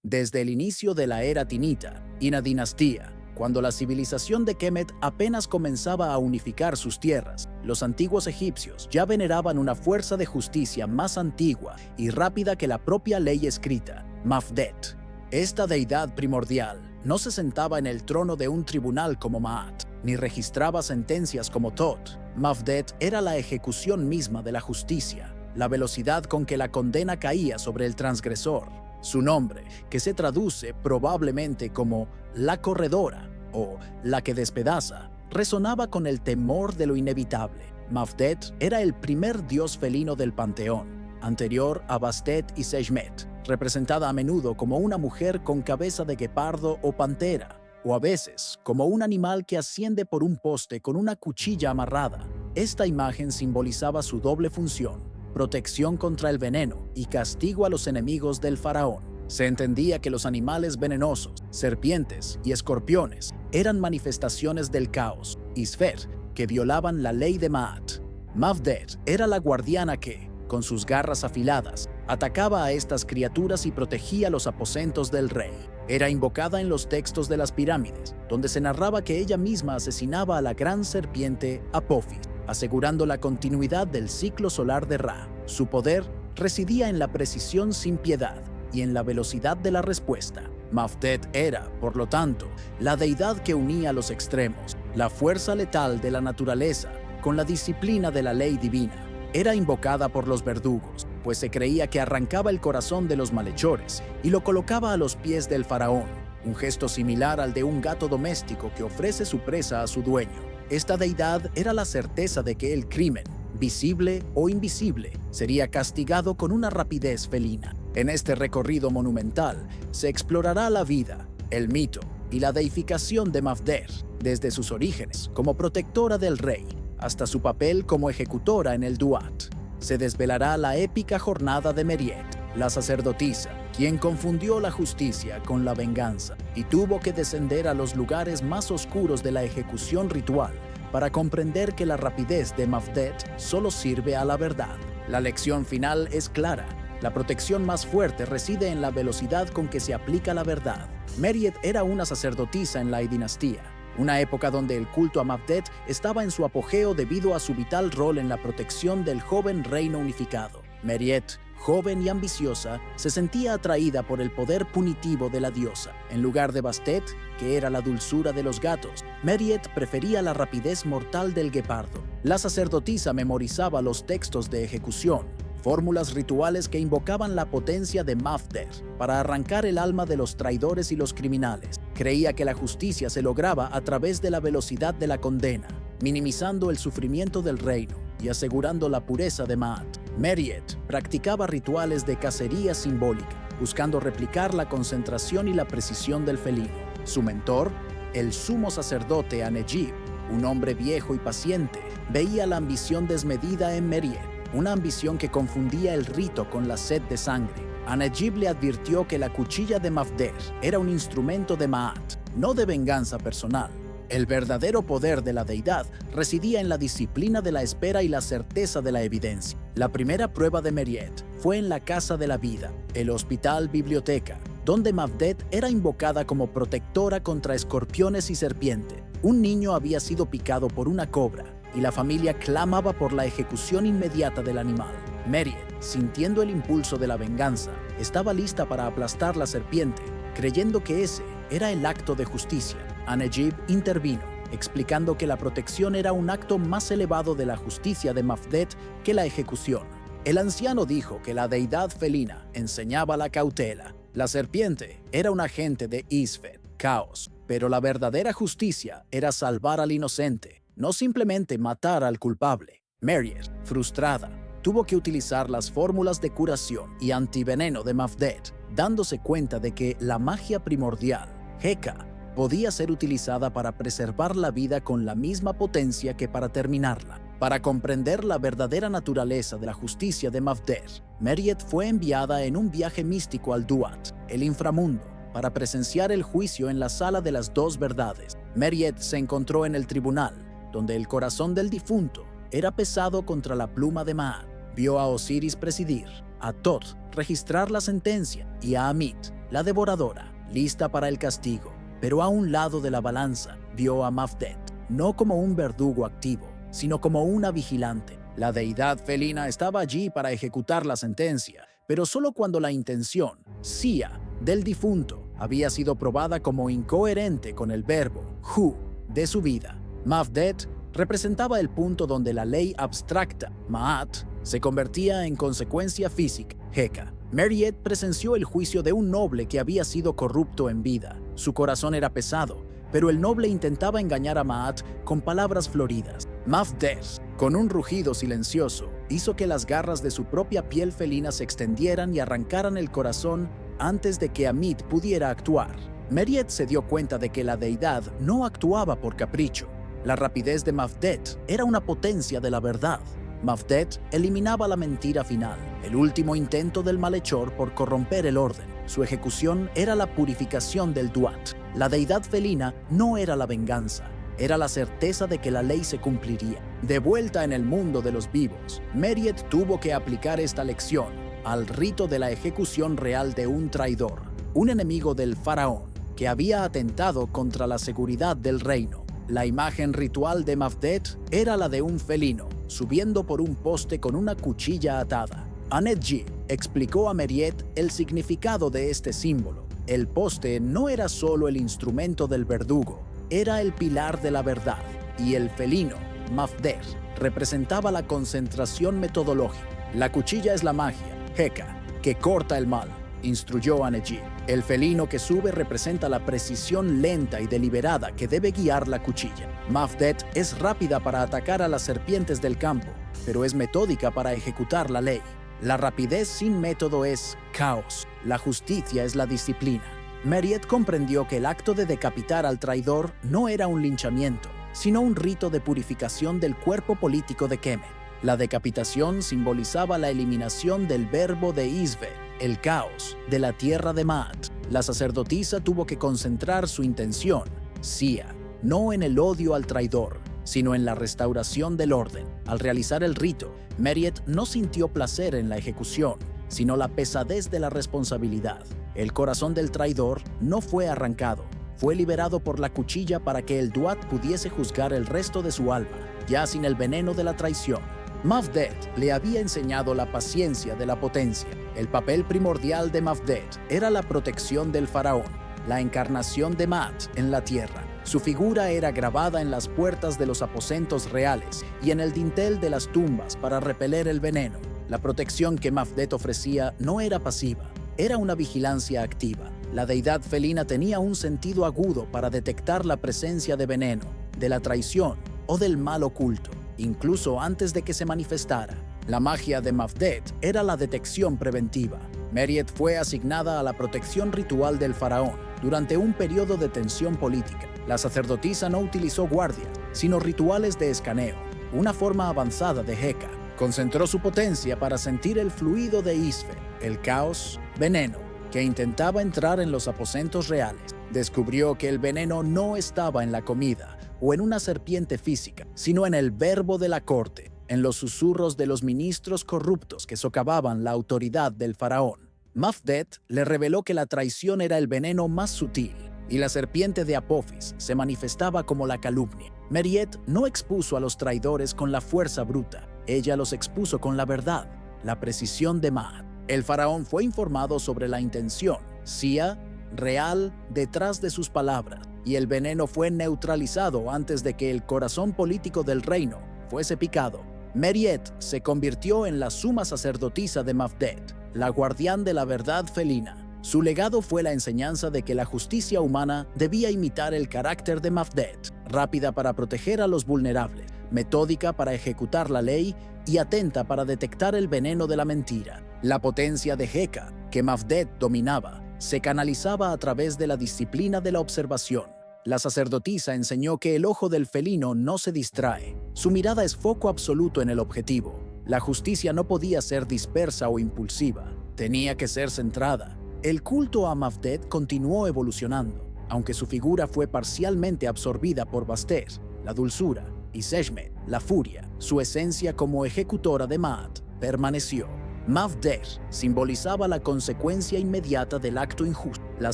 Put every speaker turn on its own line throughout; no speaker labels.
Desde el inicio de la era tinita y la dinastía, cuando la civilización de Kemet apenas comenzaba a unificar sus tierras, los antiguos egipcios ya veneraban una fuerza de justicia más antigua y rápida que la propia ley escrita, Mafdet. Esta deidad primordial no se sentaba en el trono de un tribunal como Maat, ni registraba sentencias como Tot. Mafdet era la ejecución misma de la justicia, la velocidad con que la condena caía sobre el transgresor. Su nombre, que se traduce probablemente como la corredora o la que despedaza, resonaba con el temor de lo inevitable. Mafdet era el primer dios felino del panteón, anterior a Bastet y Sekhmet, representada a menudo como una mujer con cabeza de guepardo o pantera, o a veces como un animal que asciende por un poste con una cuchilla amarrada. Esta imagen simbolizaba su doble función: protección contra el veneno y castigo a los enemigos del faraón. Se entendía que los animales venenosos, serpientes y escorpiones, eran manifestaciones del caos, Isfet, que violaban la ley de Maat. Mafdet era la guardiana que, con sus garras afiladas, atacaba a estas criaturas y protegía los aposentos del rey. Era invocada en los textos de las pirámides, donde se narraba que ella misma asesinaba a la gran serpiente Apophis, asegurando la continuidad del ciclo solar de Ra. Su poder residía en la precisión sin piedad y en la velocidad de la respuesta. Mafdet era, por lo tanto, la deidad que unía los extremos, la fuerza letal de la naturaleza con la disciplina de la ley divina. Era invocada por los verdugos, pues se creía que arrancaba el corazón de los malhechores y lo colocaba a los pies del faraón, un gesto similar al de un gato doméstico que ofrece su presa a su dueño. Esta deidad era la certeza de que el crimen, visible o invisible, sería castigado con una rapidez felina. En este recorrido monumental se explorará la vida, el mito y la deificación de Mafdet, desde sus orígenes como protectora del rey hasta su papel como ejecutora en el Duat. Se desvelará la épica jornada de Meriet, la sacerdotisa, quien confundió la justicia con la venganza y tuvo que descender a los lugares más oscuros de la ejecución ritual para comprender que la rapidez de Mafdet solo sirve a la verdad. La lección final es clara: la protección más fuerte reside en la velocidad con que se aplica la verdad. Meriet era una sacerdotisa en la dinastía, una época donde el culto a Mafdet estaba en su apogeo debido a su vital rol en la protección del joven reino unificado. Meriet, joven y ambiciosa, se sentía atraída por el poder punitivo de la diosa. En lugar de Bastet, que era la dulzura de los gatos, Meriet prefería la rapidez mortal del guepardo. La sacerdotisa memorizaba los textos de ejecución, fórmulas rituales que invocaban la potencia de Mafdet para arrancar el alma de los traidores y los criminales. Creía que la justicia se lograba a través de la velocidad de la condena, minimizando el sufrimiento del reino y asegurando la pureza de Maat. Meriet practicaba rituales de cacería simbólica, buscando replicar la concentración y la precisión del felino. Su mentor, el sumo sacerdote Anejib, un hombre viejo y paciente, veía la ambición desmedida en Meriet, una ambición que confundía el rito con la sed de sangre. Anejib le advirtió que la cuchilla de Mafdet era un instrumento de Maat, no de venganza personal. El verdadero poder de la deidad residía en la disciplina de la espera y la certeza de la evidencia. La primera prueba de Meriet fue en la Casa de la Vida, el hospital biblioteca, donde Mafdet era invocada como protectora contra escorpiones y serpientes. Un niño había sido picado por una cobra y la familia clamaba por la ejecución inmediata del animal. Meriet, sintiendo el impulso de la venganza, estaba lista para aplastar la serpiente, creyendo que ese era el acto de justicia. Anejib intervino, explicando que la protección era un acto más elevado de la justicia de Mafdet que la ejecución. El anciano dijo que la deidad felina enseñaba la cautela. La serpiente era un agente de Isfet, caos, pero la verdadera justicia era salvar al inocente, no simplemente matar al culpable. Meriet, frustrada, tuvo que utilizar las fórmulas de curación y antiveneno de Mafdet, dándose cuenta de que la magia primordial, Heka, podía ser utilizada para preservar la vida con la misma potencia que para terminarla. Para comprender la verdadera naturaleza de la justicia de Mafdet, Meriet fue enviada en un viaje místico al Duat, el inframundo, para presenciar el juicio en la sala de las dos verdades. Meriet se encontró en el tribunal, donde el corazón del difunto era pesado contra la pluma de Maat. Vio a Osiris presidir, a Tot registrar la sentencia y a Amit, la devoradora, lista para el castigo. Pero a un lado de la balanza vio a Mafdet, no como un verdugo activo, sino como una vigilante. La deidad felina estaba allí para ejecutar la sentencia, pero solo cuando la intención, sia, del difunto, había sido probada como incoherente con el verbo, hu, de su vida. Mafdet representaba el punto donde la ley abstracta, ma'at, se convertía en consecuencia física, heka. Mariette presenció el juicio de un noble que había sido corrupto en vida. Su corazón era pesado, pero el noble intentaba engañar a Ma'at con palabras floridas. Mafdet, con un rugido silencioso, hizo que las garras de su propia piel felina se extendieran y arrancaran el corazón antes de que Amit pudiera actuar. Mariette se dio cuenta de que la deidad no actuaba por capricho. La rapidez de Mafdet era una potencia de la verdad. Mafdet eliminaba la mentira final, el último intento del malhechor por corromper el orden. Su ejecución era la purificación del Duat. La deidad felina no era la venganza, era la certeza de que la ley se cumpliría. De vuelta en el mundo de los vivos, Mariette tuvo que aplicar esta lección al rito de la ejecución real de un traidor, un enemigo del faraón, que había atentado contra la seguridad del reino. La imagen ritual de Mafdet era la de un felino, subiendo por un poste con una cuchilla atada. Annette explicó a Mariette el significado de este símbolo. El poste no era solo el instrumento del verdugo, era el pilar de la verdad, y el felino, Mafdet, representaba la concentración metodológica. La cuchilla es la magia, heka, que corta el mal, instruyó Annette. El felino que sube representa la precisión lenta y deliberada que debe guiar la cuchilla. Mafdet es rápida para atacar a las serpientes del campo, pero es metódica para ejecutar la ley. La rapidez sin método es caos. La justicia es la disciplina. Mariette comprendió que el acto de decapitar al traidor no era un linchamiento, sino un rito de purificación del cuerpo político de Kemet. La decapitación simbolizaba la eliminación del verbo de Isve, el caos, de la tierra de Ma'at. La sacerdotisa tuvo que concentrar su intención, sia, no en el odio al traidor, sino en la restauración del orden. Al realizar el rito, Mariette no sintió placer en la ejecución, sino la pesadez de la responsabilidad. El corazón del traidor no fue arrancado, fue liberado por la cuchilla para que el Duat pudiese juzgar el resto de su alma, ya sin el veneno de la traición. Mafdet le había enseñado la paciencia de la potencia. El papel primordial de Mafdet era la protección del faraón, la encarnación de Ma'at en la tierra. Su figura era grabada en las puertas de los aposentos reales y en el dintel de las tumbas para repeler el veneno. La protección que Mafdet ofrecía no era pasiva, era una vigilancia activa. La deidad felina tenía un sentido agudo para detectar la presencia de veneno, de la traición o del mal oculto, incluso antes de que se manifestara. La magia de Mafdet era la detección preventiva. Mariette fue asignada a la protección ritual del faraón durante un periodo de tensión política. La sacerdotisa no utilizó guardias, sino rituales de escaneo, una forma avanzada de heka. Concentró su potencia para sentir el fluido de Isve, el caos, veneno, que intentaba entrar en los aposentos reales. Descubrió que el veneno no estaba en la comida o en una serpiente física, sino en el verbo de la corte, en los susurros de los ministros corruptos que socavaban la autoridad del faraón. Mafdet le reveló que la traición era el veneno más sutil, y la serpiente de Apophis se manifestaba como la calumnia. Mariette no expuso a los traidores con la fuerza bruta, ella los expuso con la verdad, la precisión de Ma'at. El faraón fue informado sobre la intención, sia, real, detrás de sus palabras, y el veneno fue neutralizado antes de que el corazón político del reino fuese picado. Mariette se convirtió en la suma sacerdotisa de Mafdet, la guardián de la verdad felina. Su legado fue la enseñanza de que la justicia humana debía imitar el carácter de Mafdet, rápida para proteger a los vulnerables, metódica para ejecutar la ley y atenta para detectar el veneno de la mentira. La potencia de heka, que Mafdet dominaba, se canalizaba a través de la disciplina de la observación. La sacerdotisa enseñó que el ojo del felino no se distrae. Su mirada es foco absoluto en el objetivo. La justicia no podía ser dispersa o impulsiva, tenía que ser centrada. El culto a Mafdet continuó evolucionando, aunque su figura fue parcialmente absorbida por Bastet, la dulzura, y Sekhmet, la furia. Su esencia como ejecutora de Ma'at permaneció. Mafder simbolizaba la consecuencia inmediata del acto injusto, la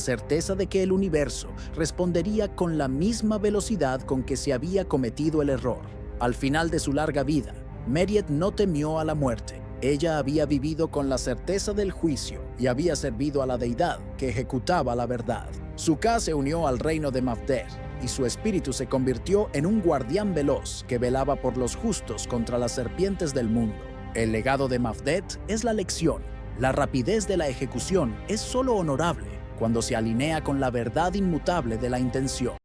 certeza de que el universo respondería con la misma velocidad con que se había cometido el error. Al final de su larga vida, Meriet no temió a la muerte. Ella había vivido con la certeza del juicio y había servido a la deidad que ejecutaba la verdad. Sukkah se unió al reino de Mafder y su espíritu se convirtió en un guardián veloz que velaba por los justos contra las serpientes del mundo. El legado de Mafdet es la lección. La rapidez de la ejecución es solo honorable cuando se alinea con la verdad inmutable de la intención.